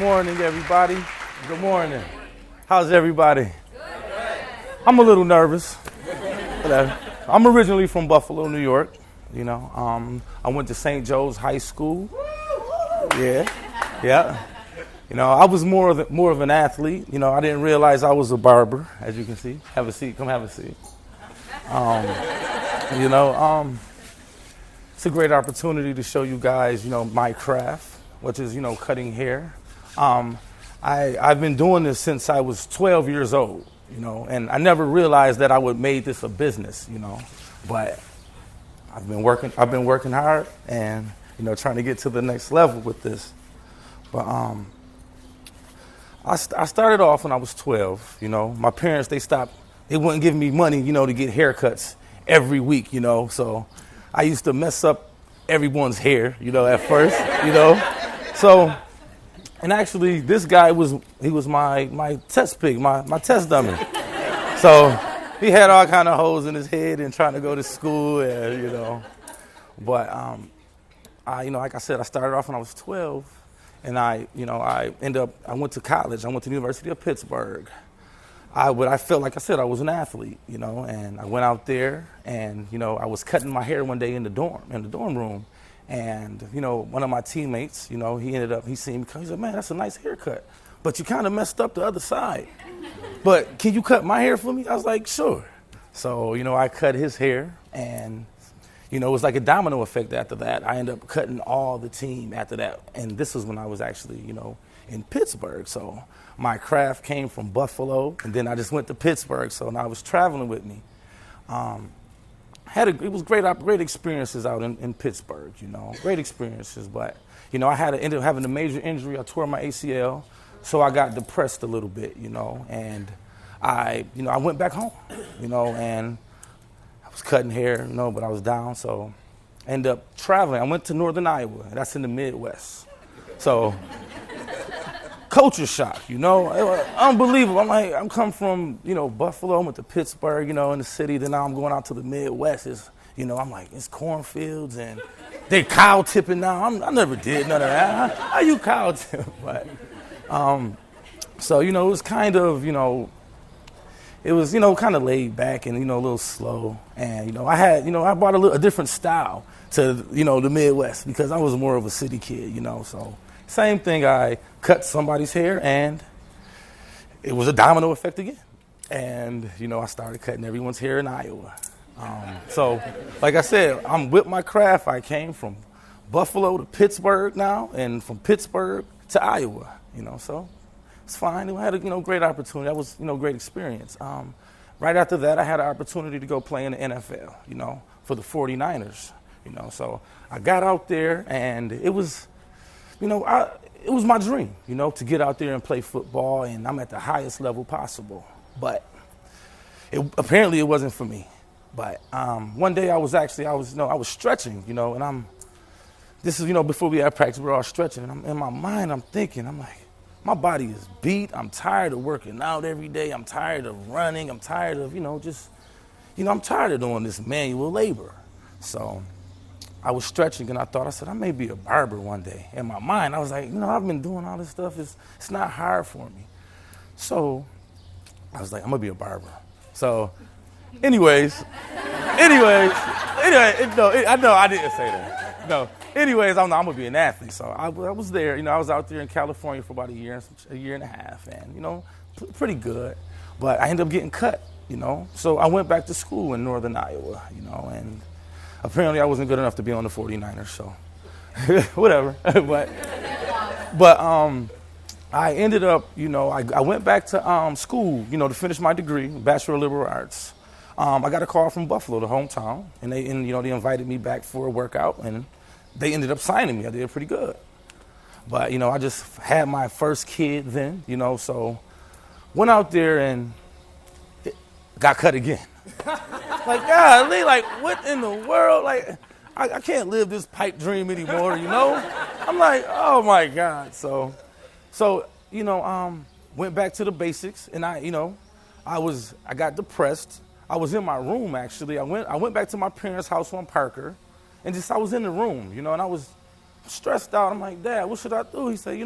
morning, everybody. Good morning. How's everybody? Good. I'm a little nervous. I'm originally from Buffalo, New York. I went to St. Joe's High School. Yeah. I was more of an athlete. I didn't realize I was a barber, as you can see. Have a seat. Come have a seat. It's a great opportunity to show you guys, my craft, which is, cutting hair. I've been doing this since I was 12 years old, and I never realized that I would make this a business, but I've been working hard and, trying to get to the next level with this. But I started off when I was 12, my parents, they wouldn't give me money, to get haircuts every week, so I used to mess up everyone's hair, at first, So, and actually, this guy was my test pig, my test dummy. So he had all kind of holes in his head and trying to go to school, and, But like I said, I started off when I was 12, and I went to college. I went to the University of Pittsburgh. I felt like I said I was an athlete, and I went out there and, I was cutting my hair one day in the dorm room. And, one of my teammates, he seen me, he said, man, that's a nice haircut, but you kind of messed up the other side. But can you cut my hair for me? I was like, sure. So, I cut his hair, and, it was like a domino effect after that. I ended up cutting all the team after that. And this was when I was actually, in Pittsburgh. So my craft came from Buffalo, and then I just went to Pittsburgh. So now I was traveling with me. It was great experiences out in Pittsburgh, great experiences. But, I ended up having a major injury. I tore my ACL, so I got depressed a little bit, and I went back home, and I was cutting hair, but I was down. So I ended up traveling. I went to northern Iowa, and that's in the Midwest. So culture shock, unbelievable. I'm come from, Buffalo, I went to Pittsburgh, in the city. Then now I'm going out to the Midwest. I'm like, it's cornfields and they cow tipping now. I never did none of that. How you cow tip? But, so, it was kind of, kind of laid back and, a little slow. And, I brought a different style to, the Midwest because I was more of a city kid, so. Same thing, I cut somebody's hair, and it was a domino effect again. And, I started cutting everyone's hair in Iowa. So, like I said, I'm with my craft. I came from Buffalo to Pittsburgh now, and from Pittsburgh to Iowa, so it's fine. I had a, great opportunity. That was, great experience. Right after that, I had an opportunity to go play in the NFL, for the 49ers, So I got out there, and it was... it was my dream, to get out there and play football, and I'm at the highest level possible. But apparently it wasn't for me. But one day I was stretching, and this is, before we had practice, we're all stretching. And in my mind, I'm thinking, I'm like, my body is beat. I'm tired of working out every day. I'm tired of running. I'm tired of, I'm tired of doing this manual labor. So I was stretching, and I said, I may be a barber one day. In my mind, I was like, I've been doing all this stuff. It's not hard for me. So I was like, I'm going to be a barber. So anyways, I know I didn't say that. No, anyways, I'm going to be an athlete. So I was there. I was out there in California for about a year and a half, and, pretty good. But I ended up getting cut, So I went back to school in northern Iowa, and apparently I wasn't good enough to be on the 49ers, so whatever. but I ended up, I went back to school, to finish my degree, Bachelor of Liberal Arts. I got a call from Buffalo, the hometown, and they invited me back for a workout, and they ended up signing me. I did pretty good. But, I just had my first kid then, so went out there and got cut again. Like, golly, like, what in the world? Like, I can't live this pipe dream anymore, I'm like, oh, my God. So, went back to the basics, and I got depressed. I was in my room, actually. I went back to my parents' house on Parker, and I was in the room, and I was stressed out. I'm like, Dad, what should I do? He said,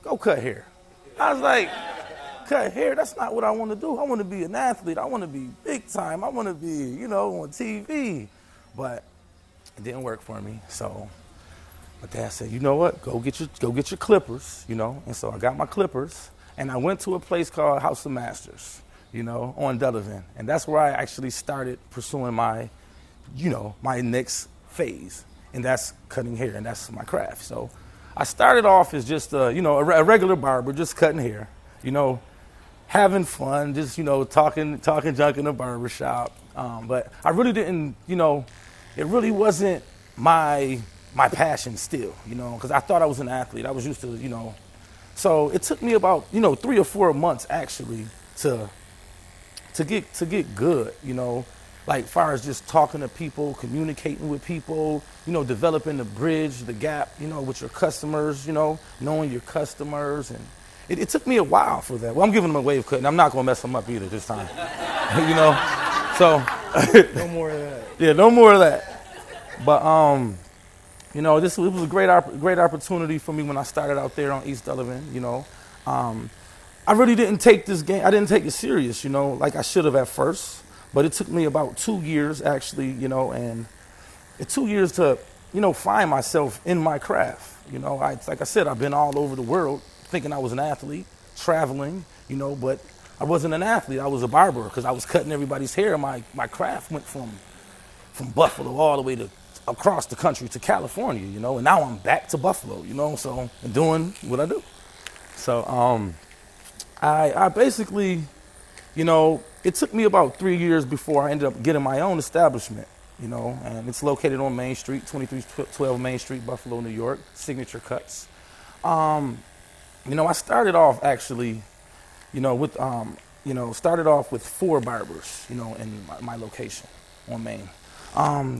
go cut hair. I was like, cut hair? That's not what I want to do. I want to be an athlete. I want to be big time. I want to be, on TV. But it didn't work for me. So my dad said, you know what? Go get your clippers, And so I got my clippers, and I went to a place called House of Masters, on Delavan. And that's where I actually started pursuing my, my next phase. And that's cutting hair, and that's my craft. So I started off as just, a regular barber, just cutting hair, having fun, just, talking junk in the barbershop. But I really didn't, it really wasn't my passion still, because I thought I was an athlete. I was used to, So it took me about, 3 or 4 months actually to get good, like far as just talking to people, communicating with people, developing the bridge, the gap, with your customers, knowing your customers. And it took me a while for that. Well, I'm giving them a wave cut, and I'm not going to mess them up either this time, So no more of that. Yeah, no more of that. But, it was a great opportunity for me when I started out there on East Delavan, I really didn't take this game, I didn't take it serious, like I should have at first. But it took me about 2 years, actually, and 2 years to, find myself in my craft. Like I said, I've been all over the world thinking I was an athlete, traveling, but I wasn't an athlete. I was a barber because I was cutting everybody's hair. My craft went from Buffalo all the way to across the country to California, and now I'm back to Buffalo, so I'm doing what I do. So I basically, it took me about 3 years before I ended up getting my own establishment, and it's located on Main Street, 2312 Main Street, Buffalo, New York, Signature Cuts. I started off actually, started off with 4 barbers, in my location on Main.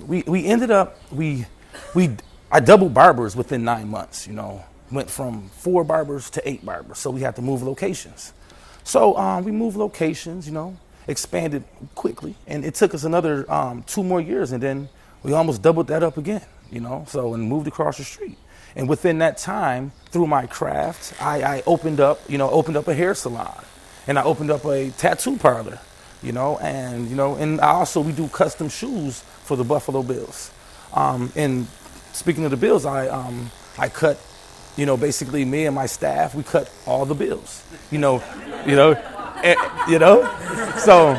We ended up, I doubled barbers within 9 months, went from 4 barbers to 8 barbers. So we had to move locations. So we moved locations, expanded quickly, and it took us another 2 more years, and then we almost doubled that up again, and moved across the street. And within that time, through my craft, I opened up a hair salon, and I opened up a tattoo parlor, and we do custom shoes for the Buffalo Bills. And speaking of the Bills, I cut, basically me and my staff, we cut all the bills, So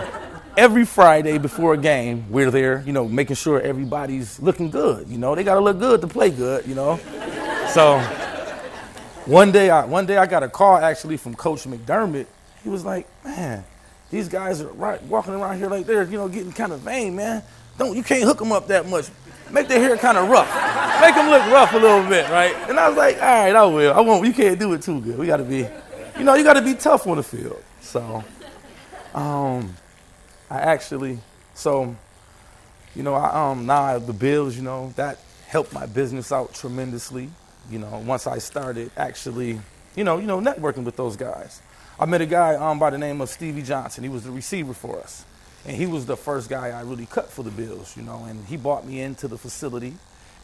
every Friday before a game, we're there, making sure everybody's looking good. They got to look good to play good, So one day I got a call actually from Coach McDermott. He was like, man, these guys are walking around here like they're, getting kind of vain, man. You can't hook them up that much. Make their hair kind of rough. Make them look rough a little bit, right? And I was like, all right, I will. I won't. You can't do it too good. We got to be, you got to be tough on the field. So, now the Bills, that helped my business out tremendously. Once I started actually, networking with those guys. I met a guy by the name of Stevie Johnson. He was the receiver for us. And he was the first guy I really cut for the Bills, and he brought me into the facility,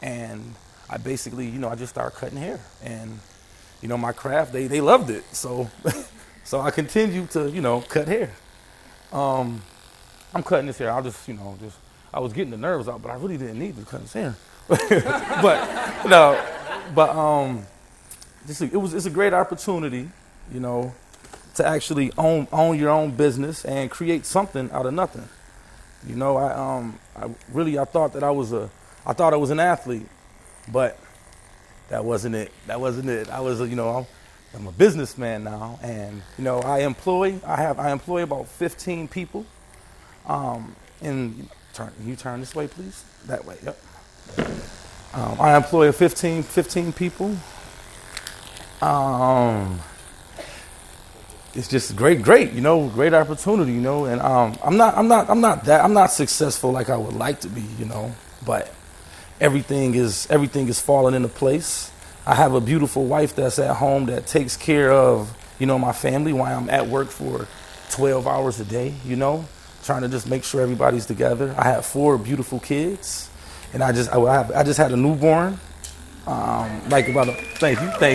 and I basically, I just started cutting hair. And, my craft, they loved it. So so I continued to, cut hair. I'm cutting this hair. I was getting the nerves out, but I really didn't need to cut his hair. It's a great opportunity, to actually own your own business and create something out of nothing. I thought I was an athlete, but that wasn't it. I was, I'm a businessman now, and I employ about 15 people. And turn this way, please. That way. Yep. I employ 15 people. It's just great, great opportunity, and I'm not successful like I would like to be, but everything is falling into place. I have a beautiful wife that's at home that takes care of, my family while I'm at work for 12 hours a day, trying to just make sure everybody's together. I have 4 beautiful kids, and I just had a newborn, thank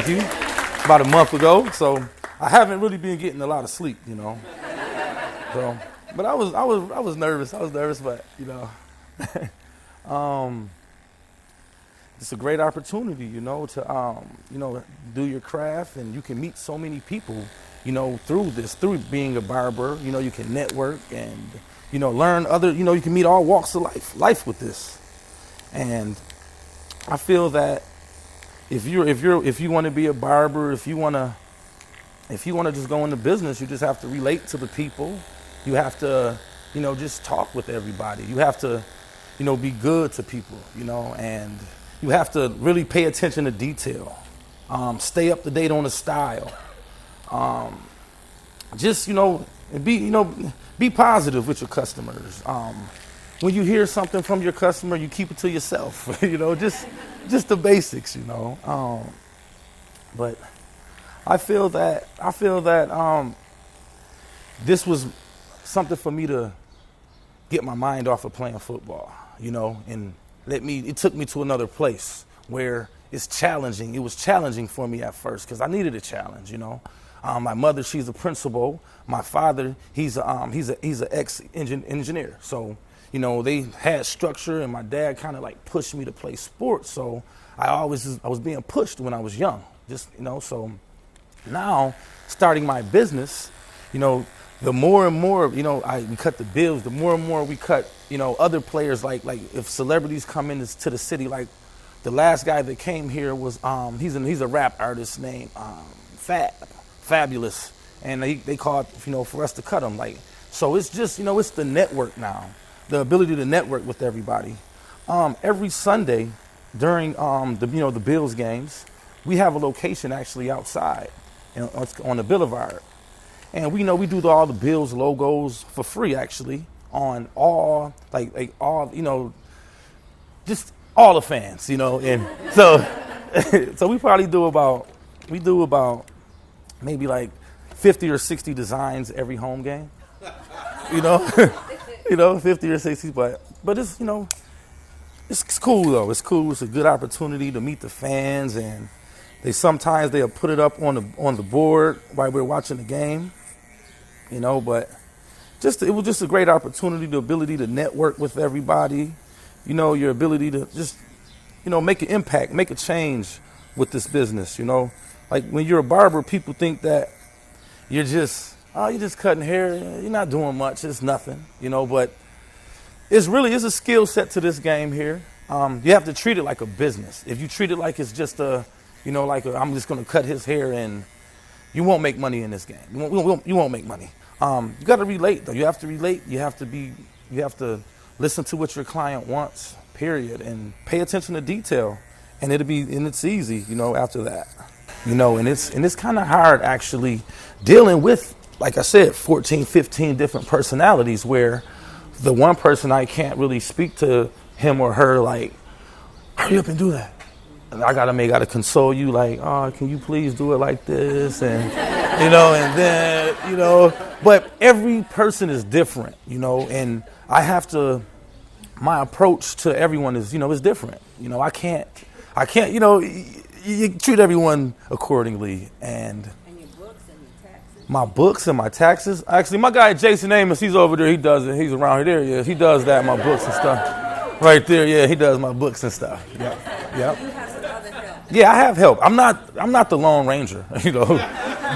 you. about a month ago, so I haven't really been getting a lot of sleep, you know. So, but I was nervous. I was nervous, but you know, it's a great opportunity, you know, to you know, do your craft, and you can meet so many people, you know, through being a barber. You know, you can network and, you know, learn other, you know, you can meet all walks of life with this. And I feel that if you want to be a barber, if you want to just go into business, you just have to relate to the people. You have to, you know, just talk with everybody. You have to, you know, be good to people, you know, and you have to really pay attention to detail. Stay up to date on the style. Just, you know, be positive with your customers. When you hear something from your customer, you keep it to yourself. You know, just the basics, you know. But I feel that this was something for me to get my mind off of playing football, you know, and it took me to another place where it's challenging. It was challenging for me at first because I needed a challenge, you know. My mother, she's a principal. My father, he's an ex-engineer. So, you know, they had structure, and my dad kind of like pushed me to play sports. So I was being pushed when I was young, just, you know. So now starting my business, you know, the more and more, you know, we cut the bills, the more and more we cut, you know, other players, like if celebrities come into the city, like the last guy that came here was, he's a rap artist named Fabulous, and they called, you know, for us to cut him. Like, so it's just, you know, it's the network now, the ability to network with everybody. Every Sunday during the Bills games, we have a location actually outside, on the boulevard. And we do all the Bills logos for free, actually, on all, like all, you know, just all the fans, you know. And so so we probably do about maybe like 50 or 60 designs every home game, you know. You know, 50 or 60, but it's, you know, it's cool though. It's cool. It's a good opportunity to meet the fans, and sometimes they'll put it up on the board while we're watching the game. You know, but it was just a great opportunity, the ability to network with everybody, you know, your ability to just, you know, make an impact, make a change with this business, you know. Like when you're a barber, people think that you're just cutting hair, you're not doing much, it's nothing, you know, but it's a skill set to this game here. You have to treat it like a business. If you treat it like it's just I'm just going to cut his hair, and you won't make money in this game. You won't make money. You got to relate, though. You have to relate. You have to listen to what your client wants, period, and pay attention to detail. And it's easy, you know, after that. You know, and it's kind of hard actually dealing with, like I said, 14, 15 different personalities, where the one person I can't really speak to him or her like, hurry up and do that. And I gotta console you, like, oh, can you please do it like this? And, you know, and then, you know, but every person is different, you know, and my approach to everyone is, you know, is different. You know, I can't, you know, you treat everyone accordingly. And your books and your taxes? My books and my taxes? Actually, my guy, Jason Amos, he's over there, he does it, he's around here, yeah, he does that, my books and stuff. Right there, yeah, he does my books and stuff, yep. Yeah, I have help. I'm not the Lone Ranger, you know,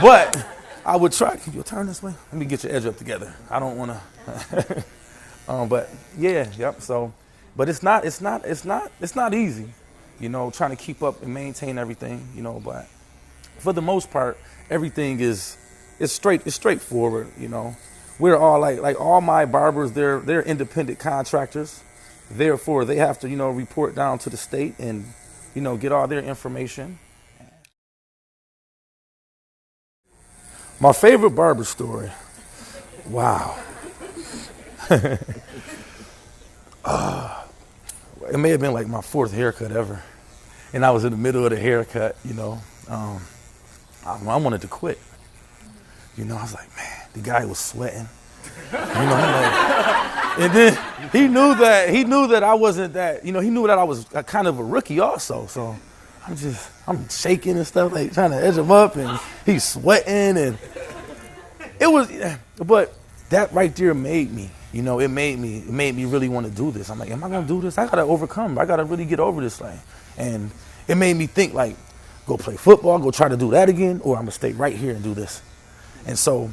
but I would try. Can you turn this way? Let me get your edge up together. I don't want to. But yeah, yep. So, but it's not easy, you know, trying to keep up and maintain everything, you know. But for the most part, everything is straightforward, you know. We're all like all my barbers. They're independent contractors. Therefore, they have to, you know, report down to the state and, you know, get all their information. My favorite barber story. Wow. It may have been like my fourth haircut ever. And I was in the middle of the haircut, you know. I wanted to quit. You know, I was like, man, the guy was sweating. You know, and then he knew that I wasn't that, you know, he knew that I was kind of a rookie also. So I'm shaking and stuff, like trying to edge him up, and he's sweating, and but that right there made me, it made me really want to do this. I'm like, am I gonna do this? I gotta overcome. I gotta really get over this thing, and it made me think like, go play football, go try to do that again, or I'm gonna stay right here and do this. And so,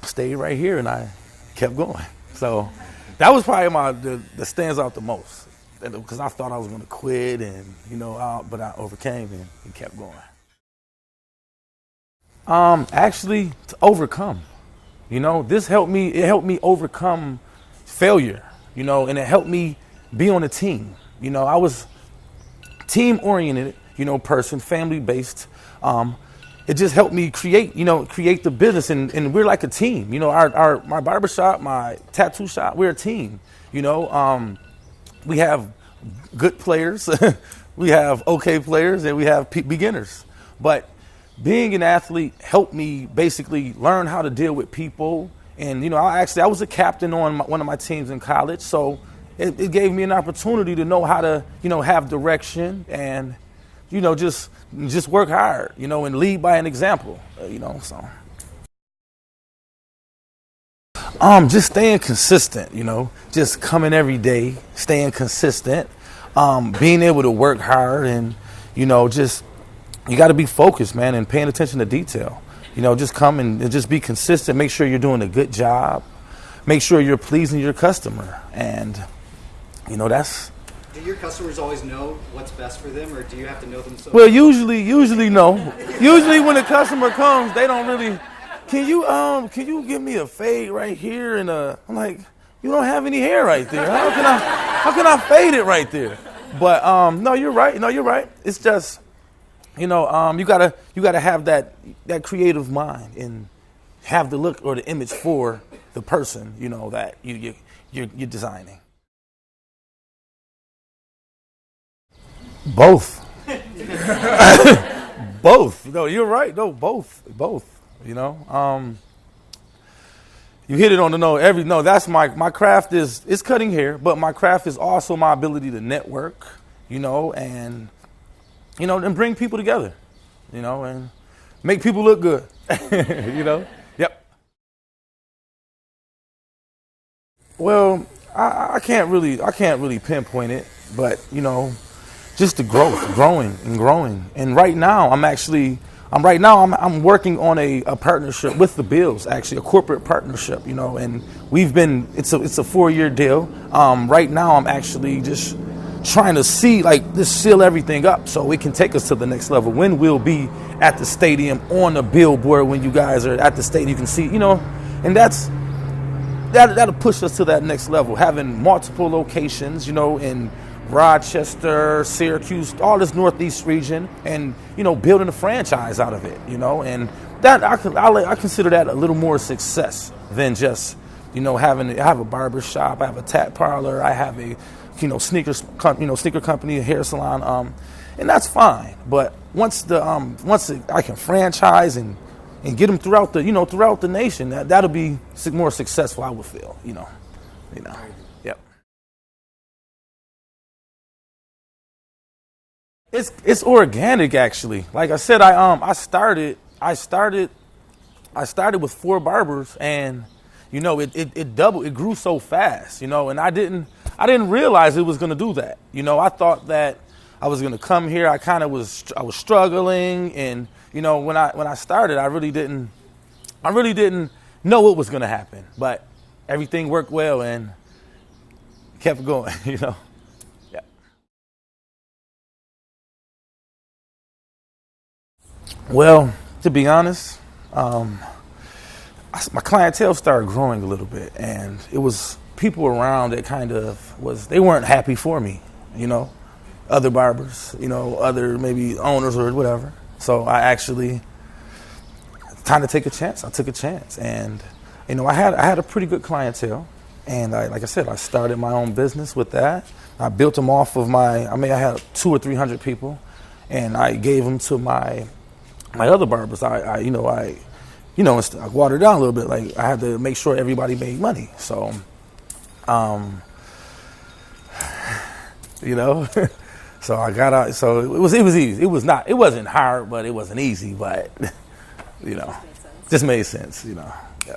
I stayed right here, and I kept going. So that was probably that stands out the most, because I thought I was gonna quit, and but I overcame and kept going. Actually, to overcome. This helped me. It helped me overcome failure. And it helped me be on a team. I was team oriented. Person, family based. It just helped me create the business, and we're like a team. My barbershop, my tattoo shop, we're a team. We have good players, we have okay players, and we have beginners. But being an athlete helped me basically learn how to deal with people. And, I was a captain on one of my teams in college. So it gave me an opportunity to know how to, have direction and, just work hard, and lead by an example, so. Just staying consistent, just coming every day, staying consistent, being able to work hard, and, you got to be focused, man, and paying attention to detail. Just come and just be consistent. Make sure you're doing a good job. Make sure you're pleasing your customer. And, that's... Do your customers always know what's best for them, or do you have to know them so? Well, usually no. Usually when a customer comes, they don't really... Can you give me a fade right here? And I'm like, you don't have any hair right there. How can I fade it right there? But no, you're right. It's just... you gotta have that creative mind and have the look or the image for the person, that you're designing. Both. Both. No, you're right. No, both. You hit it on the nose. That's my craft is cutting hair, but my craft is also my ability to network, and and bring people together, and make people look good, Yep. Well, I can't really pinpoint it, but just the growing. And right now, I'm working on a partnership with the Bills, actually a corporate partnership, and it's a 4-year deal. Right now, I'm actually just trying to just seal everything up so it can take us to the next level. When we'll be at the stadium on the billboard, when you guys are at the stadium, you can see, and that'll push us to that next level. Having multiple locations, in Rochester, Syracuse, all this Northeast region, and building a franchise out of it, and that I consider that a little more success than just I have a barber shop, I have a tat parlor, I have a sneaker company, a hair salon, and that's fine. But once I can franchise and get them throughout the nation, that'll be more successful, I would feel. Yep. It's organic, actually. Like I said, I started with 4 barbers, and it doubled. It grew so fast, and I didn't realize it was going to do that. I thought that I was going to come here. I was struggling, and when I started, I really didn't know what was going to happen. But everything worked well and kept going. Yeah. Well, to be honest, my clientele started growing a little bit, and it was people around that they weren't happy for me, other barbers, other maybe owners or whatever. So I actually, time to take a chance. I took a chance, and I had a pretty good clientele, and like I said, I started my own business with that. I built them off of I had 200 or 300 people, and I gave them to my other barbers. I watered down a little bit. Like, I had to make sure everybody made money. So, So I got out. So it was easy. It wasn't hard, but it wasn't easy. But just made sense. Yeah.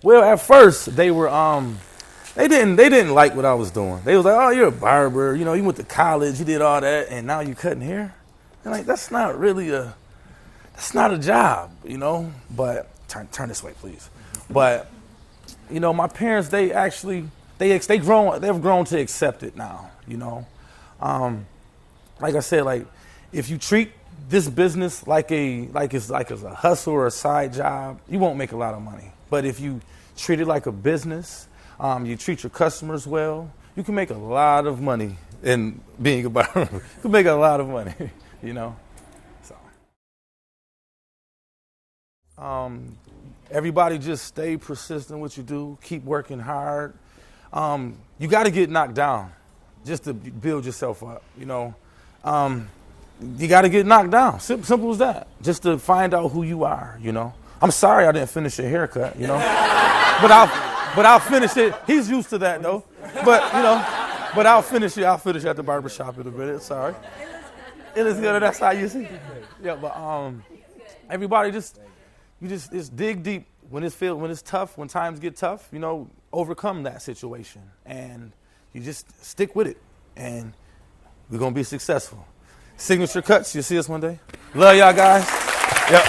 Well, at first they were they didn't like what I was doing. They was like, "Oh, you're a barber. You went to college, you did all that, and now you cutting hair." And like, that's not a job, But turn this way, please. But my parents, they've grown to accept it now. Like I said, like if you treat this business like it's a hustle or a side job, you won't make a lot of money. But if you treat it like a business, you treat your customers well, you can make a lot of money in being a barber. You can make a lot of money, So, everybody just stay persistent with what you do. Keep working hard. You got to get knocked down just to build yourself up, You got to get knocked down. Simple as that. Just to find out who you are, I'm sorry I didn't finish your haircut, but I'll finish it. He's used to that though. But I'll finish it. I'll finish at the barber shop in a minute. Sorry. It is good. That's how you see it. Yeah, but everybody just dig deep when it's tough, when times get tough, overcome that situation. And you just stick with it. And we're gonna be successful. Signature Cuts, you'll see us one day. Love y'all guys. Yep.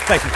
Thank you.